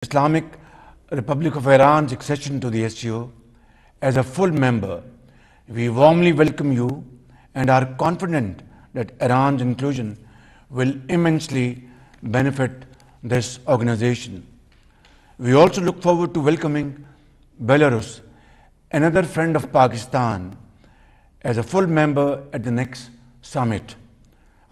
Islamic Republic of Iran's accession to the SCO as a full member, we warmly welcome you and are confident that Iran's inclusion will immensely benefit this organization. We also look forward to welcoming Belarus, another friend of Pakistan, as a full member at the next summit.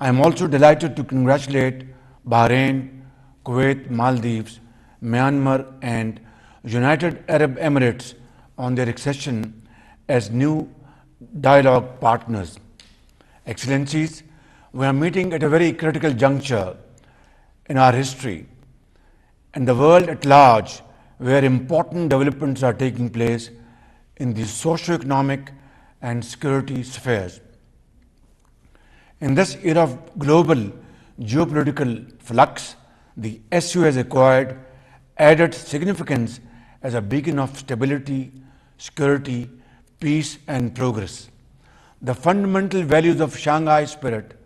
I am also delighted to congratulate Bahrain, Kuwait, Maldives, Myanmar and United Arab Emirates on their accession as new dialogue partners. Excellencies, we are meeting at a very critical juncture in our history and the world at large, where important developments are taking place in the socio-economic and security spheres. In this era of global geopolitical flux, the SCO has acquired added significance as a beacon of stability, security, peace and progress. The fundamental values of Shanghai spirit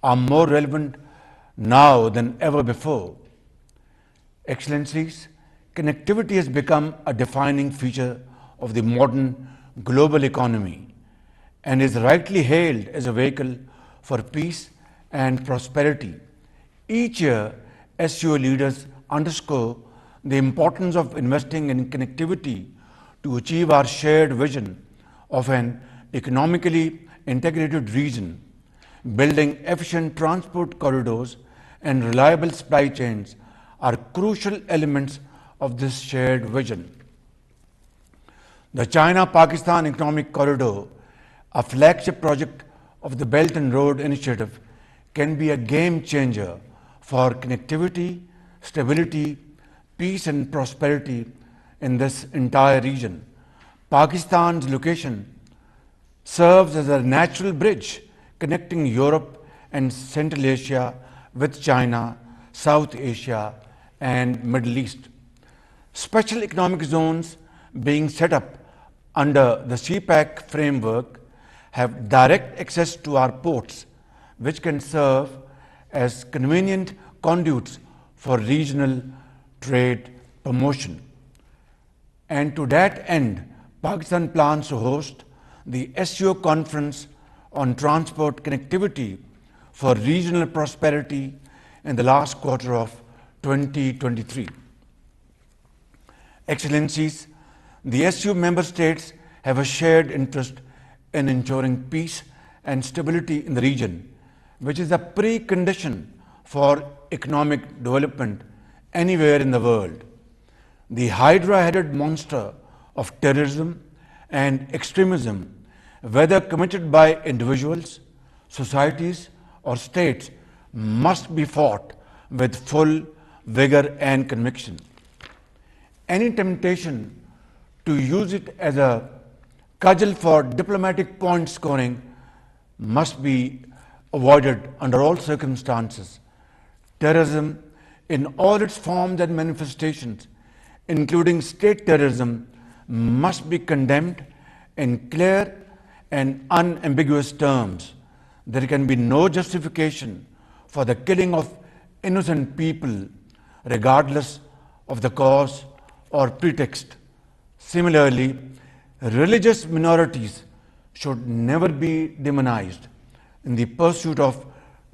are more relevant now than ever before. Excellencies, connectivity has become a defining feature of the modern global economy and is rightly hailed as a vehicle for peace and prosperity. Each year, SCO leaders underscore the importance of investing in connectivity to achieve our shared vision of an economically integrated region. Building efficient transport corridors and reliable supply chains are crucial elements of this shared vision. The China-Pakistan Economic Corridor, a flagship project of the Belt and Road Initiative, can be a game changer for connectivity, stability, peace and prosperity in this entire region. Pakistan's location serves as a natural bridge connecting Europe and Central Asia with China, South Asia and Middle East. Special economic zones being set up under the CPEC framework have direct access to our ports, which can serve as convenient conduits for regional trade promotion. And to that end, Pakistan plans to host the SCO conference on transport connectivity for regional prosperity in the last quarter of 2023. Excellencies, the SCO member states have a shared interest in ensuring peace and stability in the region, which is a precondition for economic development anywhere in the world. The hydra-headed monster of terrorism and extremism, whether committed by individuals, societies or states, must be fought with full vigor and conviction. Any temptation to use it as a cudgel for diplomatic point scoring must be avoided under all circumstances. Terrorism in all its forms and manifestations, including state terrorism, must be condemned in clear and unambiguous terms. There can be no justification for the killing of innocent people, regardless of the cause or pretext. Similarly, religious minorities should never be demonized in the pursuit of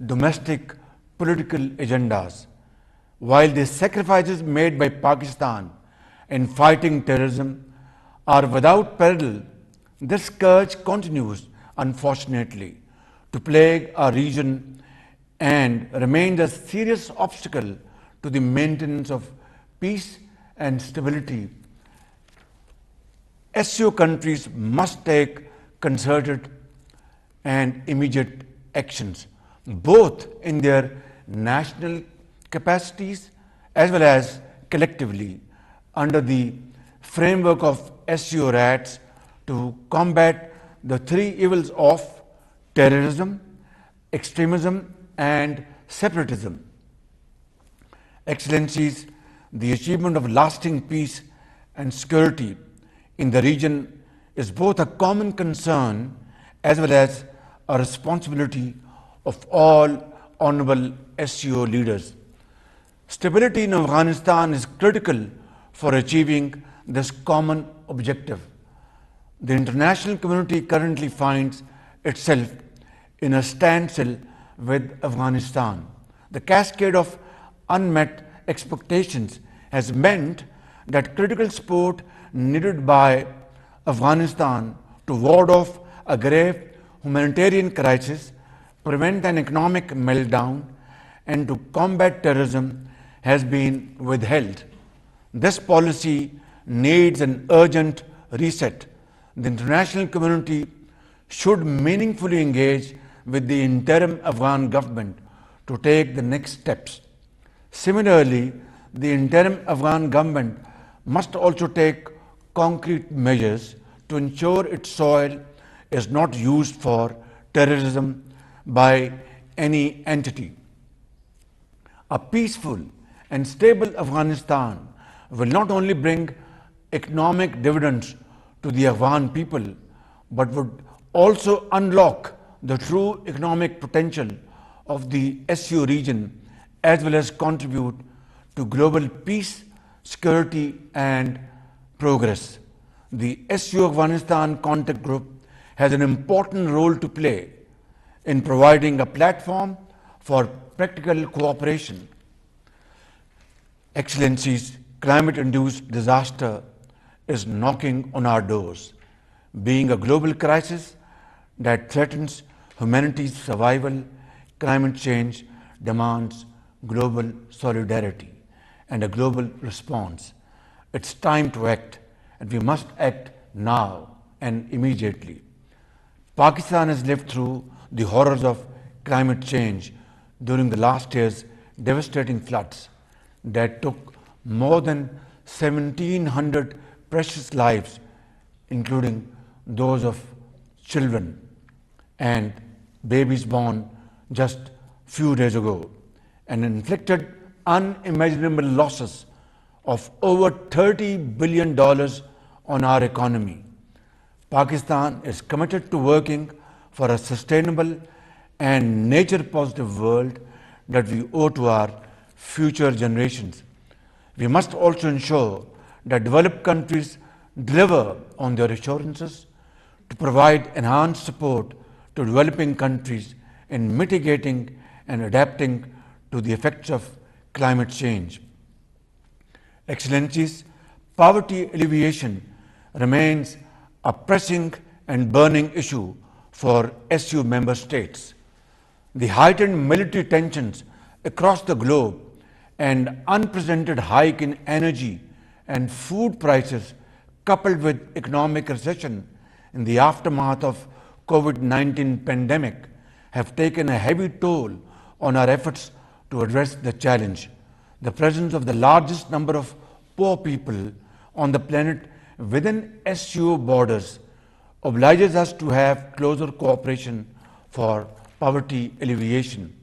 domestic political agendas. While the sacrifices made by Pakistan in fighting terrorism are without parallel, this scourge continues, unfortunately, to plague our region and remains a serious obstacle to the maintenance of peace and stability. SCO countries must take concerted and immediate actions, both in their national capacities as well as collectively under the framework of SCO RATs to combat the three evils of terrorism, extremism and separatism. Excellencies, the achievement of lasting peace and security in the region is both a common concern as well as a responsibility of all honorable SCO leaders. Stability in Afghanistan is critical for achieving this common objective. The international community currently finds itself in a standstill with Afghanistan. The cascade of unmet expectations has meant that critical support needed by Afghanistan to ward off a grave humanitarian crisis, prevent an economic meltdown, and to combat terrorism has been withheld. This policy needs an urgent reset. The international community should meaningfully engage with the interim Afghan government to take the next steps. Similarly, the interim Afghan government must also take concrete measures to ensure its soil is not used for terrorism by any entity. A peaceful and stable Afghanistan will not only bring economic dividends to the Afghan people, but would also unlock the true economic potential of the SCO region, as well as contribute to global peace, security, and progress. The SCO Afghanistan Contact Group has an important role to play in providing a platform for practical cooperation. Excellencies, climate-induced disaster is knocking on our doors. Being a global crisis that threatens humanity's survival, climate change demands global solidarity and a global response. It's time to act, and we must act now and immediately. Pakistan has lived through the horrors of climate change during the last year's devastating floods that took more than 1,700 precious lives, including those of children and babies born just few days ago, and inflicted unimaginable losses of over $30 billion on our economy. Pakistan is committed to working for a sustainable and nature-positive world that we owe to our future generations. We must also ensure that developed countries deliver on their assurances to provide enhanced support to developing countries in mitigating and adapting to the effects of climate change. Excellencies, poverty alleviation remains a pressing and burning issue for SCO member states. The heightened military tensions across the globe and unprecedented hike in energy and food prices, coupled with economic recession in the aftermath of COVID-19 pandemic, have taken a heavy toll on our efforts to address the challenge. The presence of the largest number of poor people on the planet within SCO borders obliges us to have closer cooperation for poverty alleviation.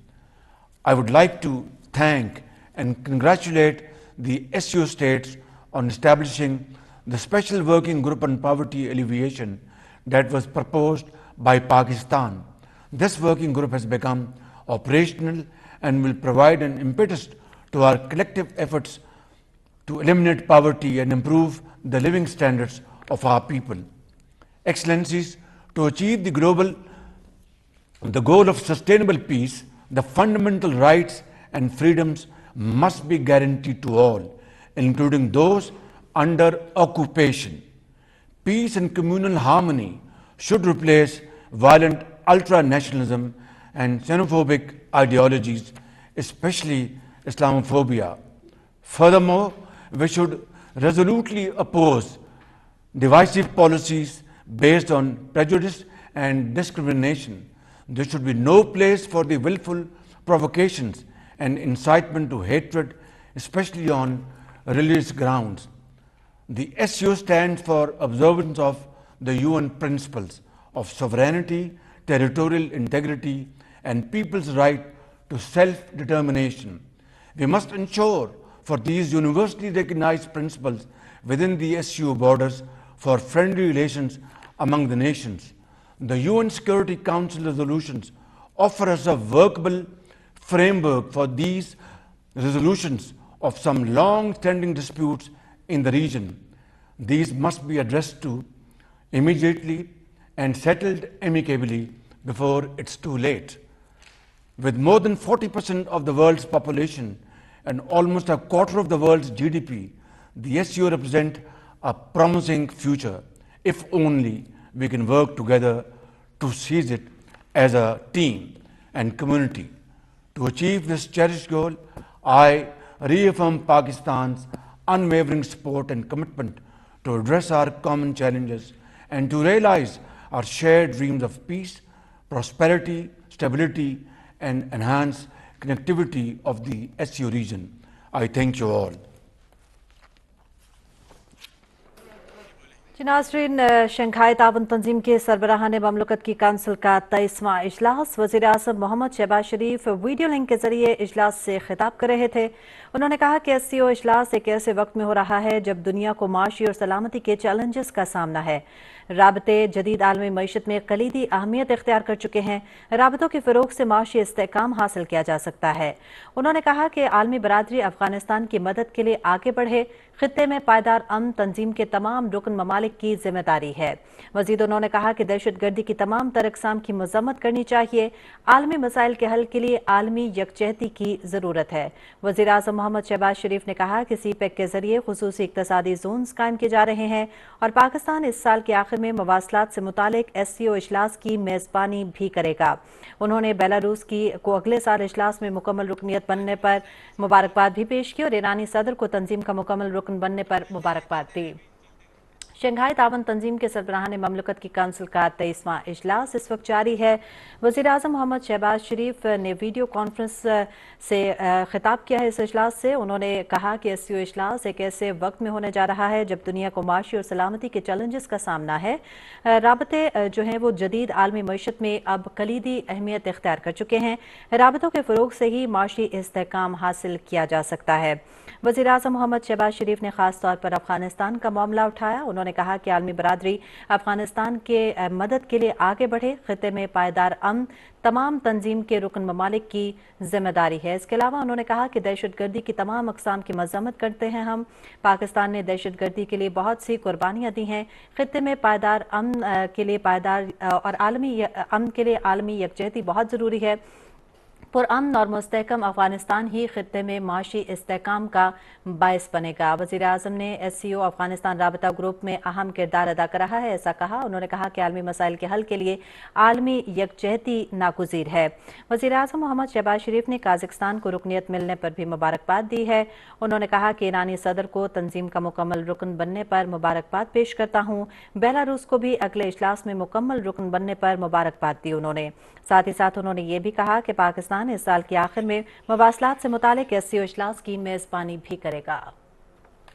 I would like to thank and congratulate the SCO states on establishing the Special Working Group on Poverty Alleviation that was proposed by Pakistan. This working group has become operational and will provide an impetus to our collective efforts to eliminate poverty and improve the living standards of our people. Excellencies, to achieve the goal of sustainable peace, the fundamental rights and freedoms must be guaranteed to all, including those under occupation. Peace and communal harmony should replace violent ultra-nationalism and xenophobic ideologies, especially Islamophobia. Furthermore, we should resolutely oppose divisive policies based on prejudice and discrimination. There should be no place for the willful provocations and incitement to hatred, especially on religious grounds. The SCO stands for observance of the UN principles of sovereignty, territorial integrity, and people's right to self-determination. We must ensure for these universally recognized principles within the SCO borders for friendly relations among the nations. The UN Security Council resolutions offer us a workable framework for these resolutions of some long-standing disputes in the region. These must be addressed to immediately and settled amicably before it's too late. With more than 40% of the world's population and almost a quarter of the world's GDP, the SCO represents a promising future, if only we can work together to seize it as a team and community. To achieve this cherished goal, I reaffirm Pakistan's unwavering support and commitment to address our common challenges and to realize our shared dreams of peace, prosperity, stability, and enhanced connectivity of the SCO region. I thank you all. नाज़रीन, Shanghai ताउन तंजीम के सरबराहान ममलकत की council का 23वां इजलास वज़ीर आज़म मोहम्मद शहबाज शरीफ video link के जरिए इजलास से खिताब कर रहे थे। उन्होंने कहा कि SCO इजलास एक ऐसे वक्त में हो रहा है जब दुनिया को माशी और सलामती के चैलेंजेस का सामना है। राबते जदीद आलमी मईशत में कलीदी अहमियत इख्तियार कर चुके हैं। राबतों के फ़रोग से माशी इस्तेहकाम हासिल किया जा सकता है। उन्होंने कहा कि आलमी बरादरी अफगानिस्तान की मदद के लिए आगे बढ़े, खित्ते में पायदार अमन तंजीम के तमाम रुकन ममालिक की जिम्मेदारी है। मजीद उन्होंने कहा कि दहशत गर्दी की तमाम तर अक़साम की मज़म्मत करनी चाहिए। आलमी मसाइल के हल के लिए आलमी यकजहती की ज़रूरत है। वज़ीर आज़म मोहम्मद शहबाज शरीफ ने कहा कि CPEC के जरिए खुसूसी इक़्तिसादी जोन्स कायम किए जा रहे हैं और पाकिस्तान इस साल के आखिर में मवासलात से मुतालिक SCO इजलास की मेज़बानी भी करेगा। उन्होंने बेलारूस को अगले साल इजलास में मुकम्मल रुकनियत बनने पर मुबारकबाद भी पेश की और ईरानी सदर को तंजीम का मुकम्मल रुकन बनने पर मुबारकबाद दी। शंघाई ताउन तंजीम के सरबराहान ममलकत की काउंसिल का 23वां इजलास इस वक्त जारी है। वज़ीर आज़म मोहम्मद शहबाज शरीफ ने वीडियो कॉन्फ्रेंस से खिताब किया है इस इजलास से। उन्होंने कहा कि SCO इजलास एक ऐसे वक्त में होने जा रहा है जब दुनिया को माशी और सलामती के चैलेंजेस का सामना है। राबते जो हैं वो जदीद आलमी मईशत में अब कलीदी अहमियत इख्तियार कर चुके हैं। राबतों के फ़रोग से ही माशी इस्तेहकाम हासिल किया जा सकता है। वज़ीर आज़म मोहम्मद शहबाज शरीफ ने खास तौर पर अफगानिस्तान का मामला उठाया। उन्होंने कहा कि आलमी बरादरी अफगानिस्तान के मदद के लिए आगे बढ़े, खित्ते में पायदार अमन तमाम तंजीम के रुकन ममालिक की जिम्मेदारी है। इसके अलावा उन्होंने कहा कि दहशत गर्दी की तमाम अक़साम की मज़म्मत करते हैं हम। पाकिस्तान ने दहशत गर्दी के लिए बहुत सी कुर्बानियाँ दी हैं। खित्ते में पायदार अमन के लिए पायदार और आलमी अमन के लिए आलमी यकजहती बहुत ज़रूरी है। पुरअमन और मुस्तहकम अफगानिस्तान ही खित्ते में माशी इस्तेहकाम का बायस बनेगा। वज़ीर आज़म ने SCO अफगानिस्तान राबता ग्रुप में अहम किरदार अदा कर रहा है, ऐसा कहा। उन्होंने कहा कि आलमी मसाइल के हल के लिए आलमी यकजहती नागुज़ीर है। वज़ीर आज़म मोहम्मद शहबाज शरीफ ने काज़ाकिस्तान को रुकनियत मिलने पर भी मुबारकबाद दी है। उन्होंने कहा कि ईरानी सदर को तंजीम का मुकम्मल रुकन बनने पर मुबारकबाद पेश करता हूँ। बेलारूस को भी अगले इजलास में मुकम्मल रुकन बनने पर मुबारकबाद दी उन्होंने। साथ ही साथ उन्होंने ये भी कहा कि पाकिस्तान इस साल के आखिर में मवासलात से मुतालिक SCO इजलास की मेज़बानी भी करेगा।